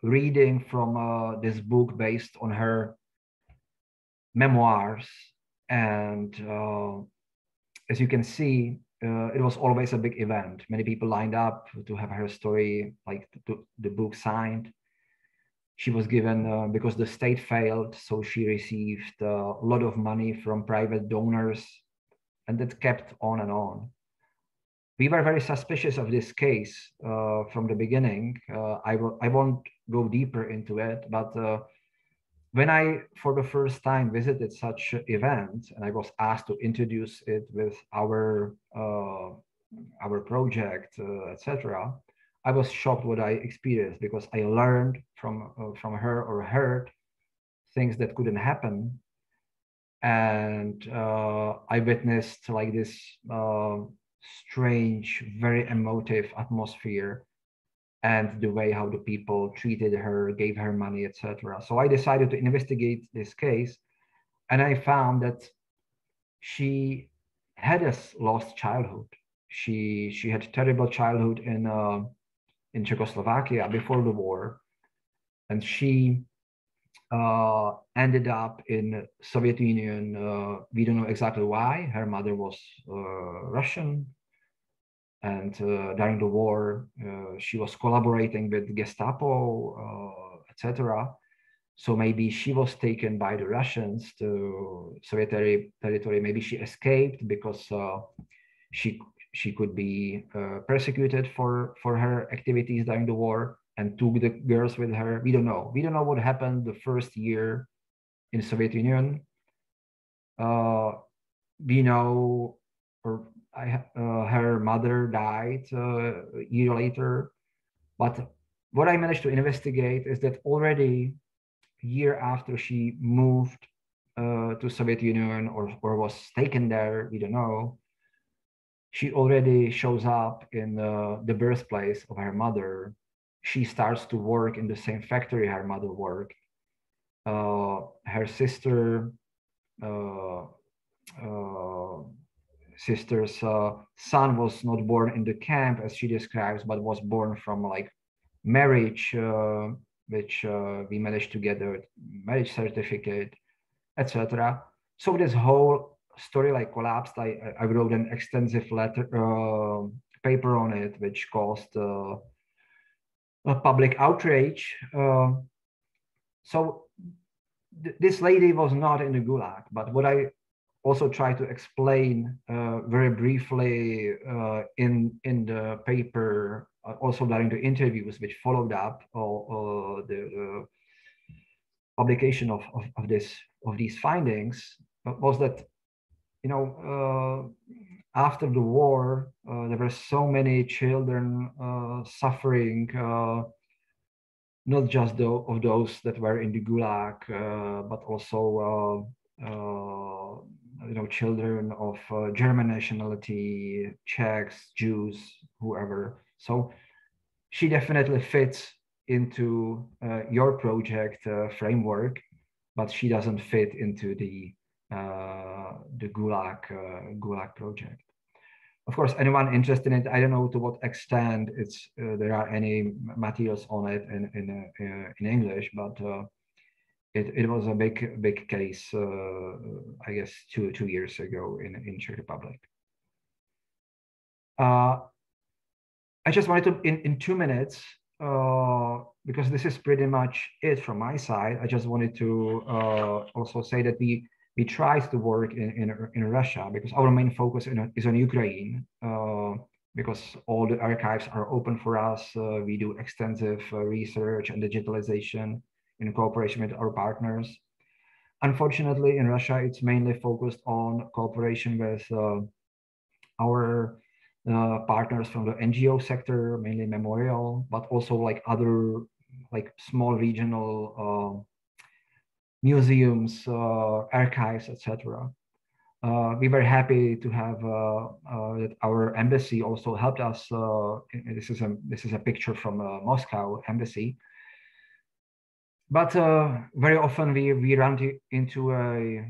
S3: reading from this book based on her memoirs. And as you can see, it was always a big event. Many people lined up to have her story, like the book signed. She was given, because the state failed, so she received a lot of money from private donors, and that kept on and on. We were very suspicious of this case from the beginning. I won't go deeper into it, but when I, for the first time, visited such an event, and I was asked to introduce it with our project, etc., I was shocked what I experienced, because I learned from her, or heard things that couldn't happen, and I witnessed like this strange, very emotive atmosphere, and the way how the people treated her, gave her money, etc. So I decided to investigate this case, and I found that she had a lost childhood. She had a terrible childhood in Czechoslovakia before the war, and she ended up in Soviet Union. We don't know exactly why. Her mother was Russian, and during the war, she was collaborating with Gestapo, etc. So maybe she was taken by the Russians to Soviet territory. Maybe she escaped because she could be persecuted for her activities during the war and took the girls with her. We don't know. We don't know what happened the first year in Soviet Union. We know her mother died a year later. But what I managed to investigate is that already a year after she moved to Soviet Union or was taken there, we don't know, she already shows up in the birthplace of her mother. She starts to work in the same factory her mother worked. Her sister's son was not born in the camp as she describes, but was born from like marriage, which we managed to get a marriage certificate, etc. So this whole story like collapsed. I wrote an extensive paper on it, which caused a public outrage. So this lady was not in the Gulag, but what I also try to explain very briefly in the paper, also during the interviews which followed up the publication of these findings, was that, you know, after the war, there were so many children suffering, not just of those that were in the Gulag, but also you know, children of German nationality, Czechs, Jews, whoever. So she definitely fits into your project framework, but she doesn't fit into the Gulag project. Of course, anyone interested in it, I don't know to what extent it's there are any materials on it in English, but it was a big case, I guess two years ago in Czech Republic. I just wanted to, in 2 minutes, because this is pretty much it from my side, I just wanted to also say that we try to work in Russia, because our main focus is on Ukraine, because all the archives are open for us. We do extensive research and digitalization in cooperation with our partners. Unfortunately, in Russia, it's mainly focused on cooperation with our partners from the NGO sector, mainly Memorial, but also like other like small regional museums, archives, etc. We were happy to have that our embassy also helped us. This is a picture from Moscow embassy. But very often we run into a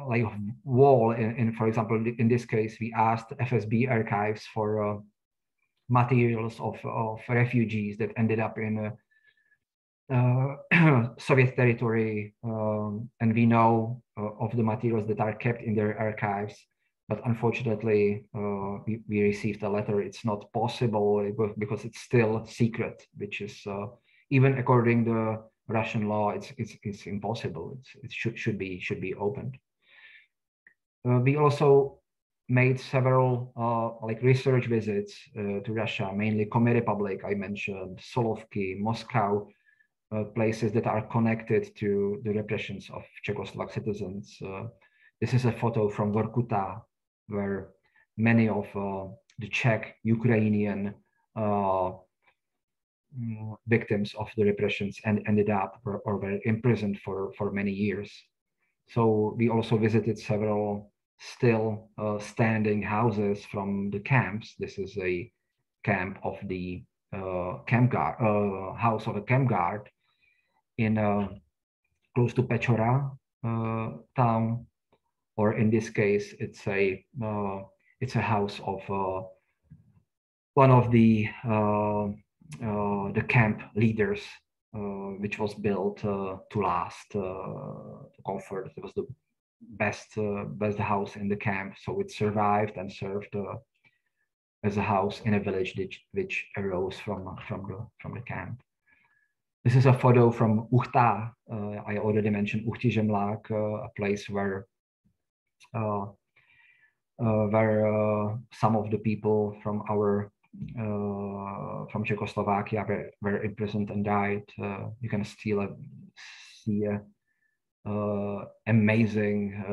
S3: like wall. For example, in this case, we asked FSB archives for materials of refugees that ended up in Soviet territory, and we know of the materials that are kept in their archives. But unfortunately, we received a letter. It's not possible because it's still secret, which is even according to the Russian law, it's impossible. It should be opened. We also made several like research visits to Russia, mainly Komi Republic, I mentioned, Solovki, Moscow, places that are connected to the repressions of Czechoslovak citizens. This is a photo from Vorkuta, where many of the Czech, Ukrainian victims of the repressions ended up or were imprisoned for many years. So we also visited several still standing houses from the camps. This is a camp of the camp guard, house of a camp guard in close to Pechora town, or in this case, it's a house of one of the camp leaders, which was built to last, to comfort. It was the best house in the camp, so it survived and served as a house in a village which arose from the camp. This is a photo from Uchta. I already mentioned Uchti Zemlák, a place where where some of the people from our from Czechoslovakia were imprisoned and died. You can still see a amazing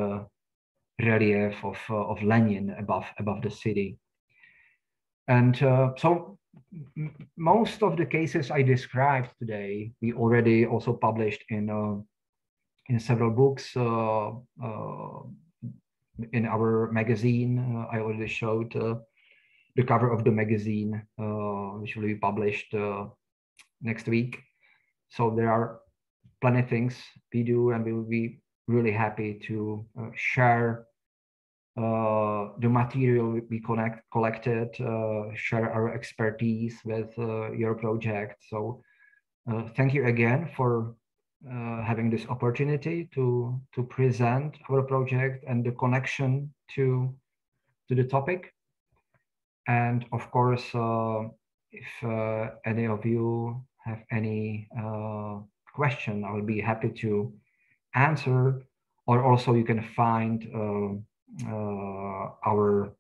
S3: relief of Lenin above the city. And so most of the cases I described today, we already also published in several books. In our magazine, I already showed the cover of the magazine, which will be published next week. So there are plenty of things we do, and we will be really happy to share the material we collected, share our expertise with your project. So thank you again for having this opportunity to present our project and the connection to the topic. And of course, if any of you have any question, I will be happy to answer. Or also you can find our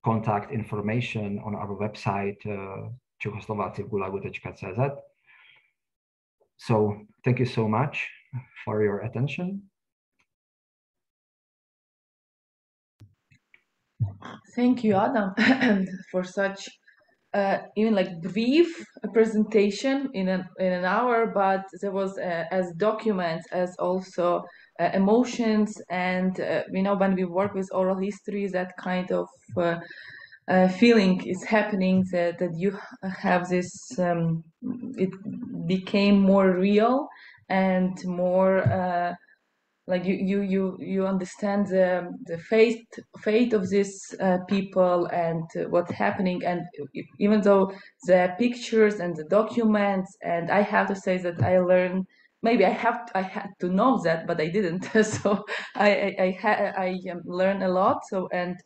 S3: contact information on our website, czechoslovaksi.gulagu.cz. So thank you so much for your attention.
S1: Thank you, Adam, for such even like brief presentation in an hour, but there was as documents as also emotions, and you know, when we work with oral history, that kind of feeling is happening, that you have this it became more real and more like you understand the fate of these people and what's happening. And even though the pictures and the documents, and I have to say that I learned, maybe I had to know that, but I didn't. So I learned a lot. So, and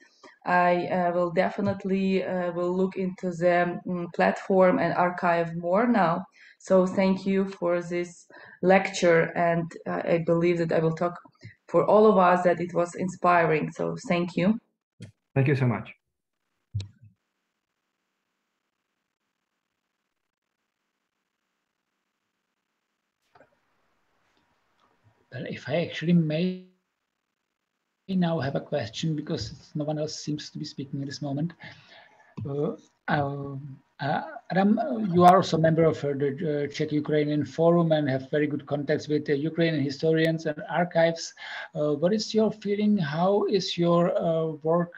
S1: I will definitely will look into the platform and archive more now. So thank you for this lecture, and I believe that I will talk for all of us that it was inspiring. So thank you.
S3: Thank you so much.
S2: Well, if I actually may now have a question, because no one else seems to be speaking at this moment. Adam, you are also a member of the Czech-Ukrainian Forum and have very good contacts with Ukrainian historians and archives. What is your feeling? How is your work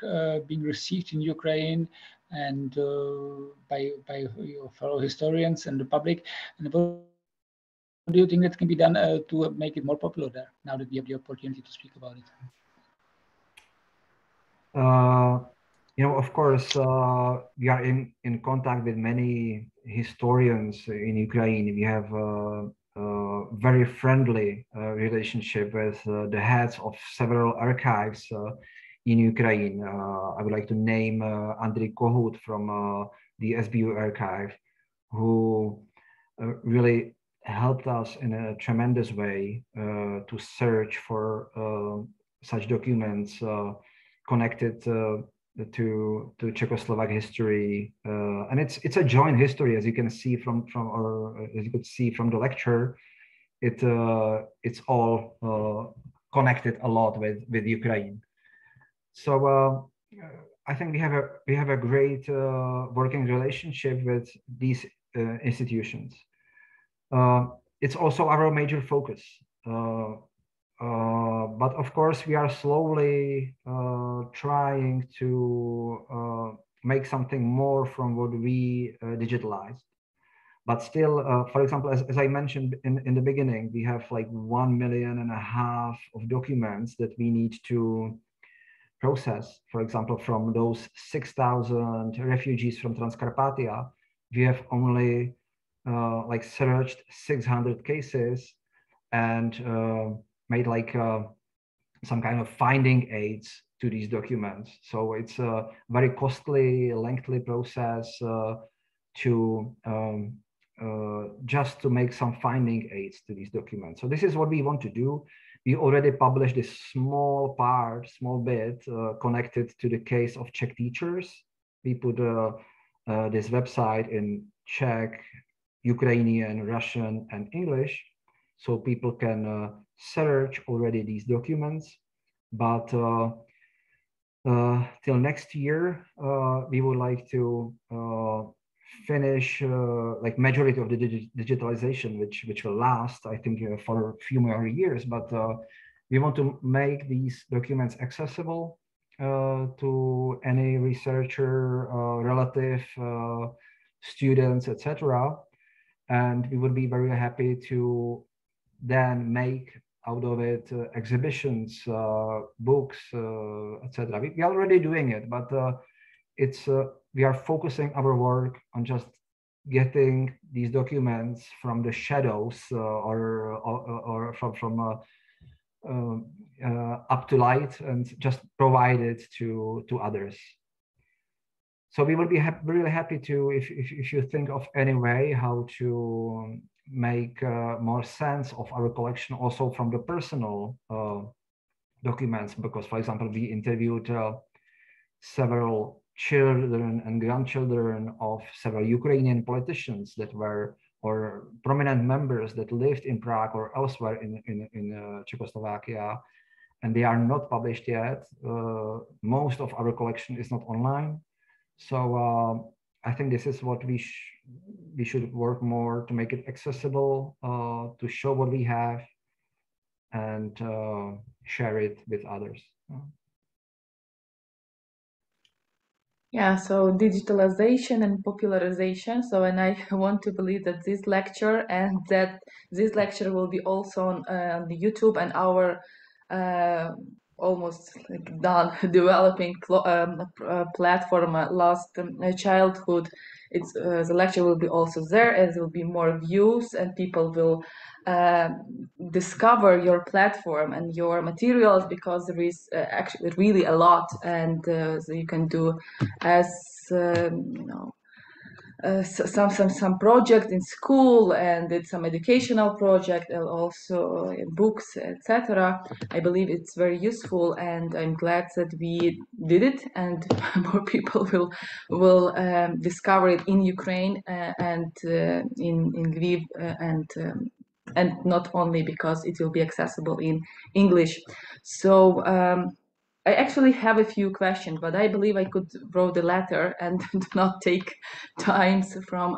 S2: being received in Ukraine and by your fellow historians and the public? And what do you think that can be done to make it more popular there, now that we have the opportunity to speak about it?
S3: You know, of course, we are in contact with many historians in Ukraine. We have a very friendly relationship with the heads of several archives in Ukraine. I would like to name Andriy Kohut from the SBU archive, who really helped us in a tremendous way to search for such documents connected to Czechoslovak history, and it's a joint history, as you can see from as you could see from the lecture. It's all connected a lot with Ukraine. So I think we have a great working relationship with these institutions. It's also our major focus. But of course, we are slowly trying to make something more from what we digitalized. But still, for example, as I mentioned in the beginning, we have like 1.5 million of documents that we need to process. For example, from those 6,000 refugees from Transcarpathia, we have only like searched 600 cases and made like some kind of finding aids to these documents. So it's a very costly, lengthy process to just to make some finding aids to these documents. So this is what we want to do. We already published this small bit connected to the case of Czech teachers. We put this website in Czech, Ukrainian, Russian, and English, so people can search already these documents. But till next year, we would like to finish like majority of the digitalization, which will last, I think, for a few more years. But we want to make these documents accessible to any researcher, relative, students, etc. And we would be very happy to then make out of it exhibitions, books, etc. We are already doing it, but we are focusing our work on just getting these documents from the shadows or from up to light and just provide it to others. So we will be really happy to, if you think of any way how to make more sense of our collection, also from the personal documents, because, for example, we interviewed several children and grandchildren of several Ukrainian politicians that were, or prominent members that lived in Prague or elsewhere in Czechoslovakia, and they are not published yet. Most of our collection is not online. So I think this is what we should work more to make it accessible, to show what we have and share it with others.
S1: Yeah, so digitalization and popularization. So, and I want to believe that this lecture will be also on the YouTube and our almost like done developing platform Lost Childhood. It's the lecture will be also there, and there will be more views, and people will discover your platform and your materials, because there is actually really a lot, and so you can do as some project in school, and it's some educational project, and also books, etc. I believe it's very useful, and I'm glad that we did it, and more people will discover it in Ukraine and in Lviv, and not only because it will be accessible in English. So I actually have a few questions, but I believe I could write the letter and not take times from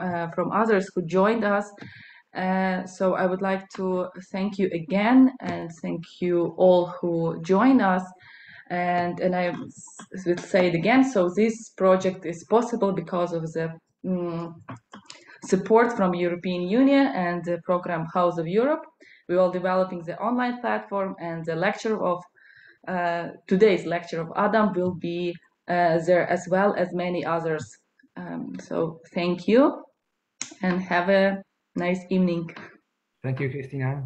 S1: others who joined us. So I would like to thank you again, and thank you all who joined us. And I would say it again. So this project is possible because of the support from European Union and the program House of Europe. We are developing the online platform, and the lecture of today's lecture of Adam will be there, as well as many others. So thank you, and have a nice evening.
S3: Thank you, Christina.